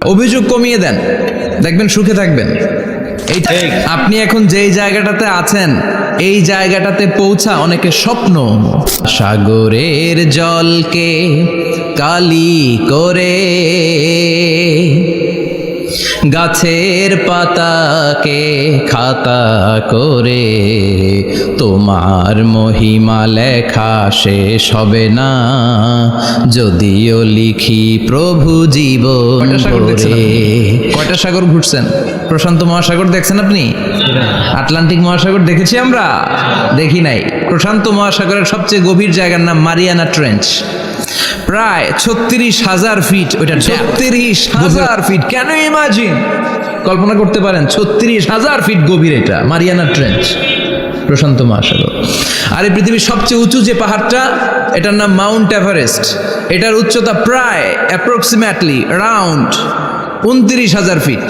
অভিযোগ কমিয়ে দেন, দেখবেন সুখে থাকবেন। আপনি এখন যেই জায়গাটাতে আছেন এই জায়গাটাতে পৌঁছা অনেকের স্বপ্ন। সাগরের জলকে কালি করে, গাছের পাতাকে খাতা করে, তোমার মহিমা লেখা শেষ হবে না যদিও লিখি প্রভু জীবন ভরে। কয়টা সাগর ঘুরছেন? প্রশান্ত মহাসাগর দেখছেন আপনি? আটলান্টিক মহাসাগর দেখেছি আমরা? দেখি নাই। প্রশান্ত মহাসাগরের সবচেয়ে গভীর জায়গার নাম মারিয়ানা ট্রেঞ্চ, প্রায় 36,000 ফিট। ওইটা 36,000 ফিট। কেন ইমাজিন, কল্পনা করতে পারেন 36,000 ফিট গভীর এটা মারিয়ানা ট্রেঞ্চ, প্রশান্ত মহাসাগর। আর এই পৃথিবীর সবচেয়ে উঁচু যে পাহাড়টা, এটার নাম মাউন্ট এভারেস্ট। এটার উচ্চতা প্রায় অ্যাপ্রক্সিমেটলি রাউন্ড 29,000 ফিট।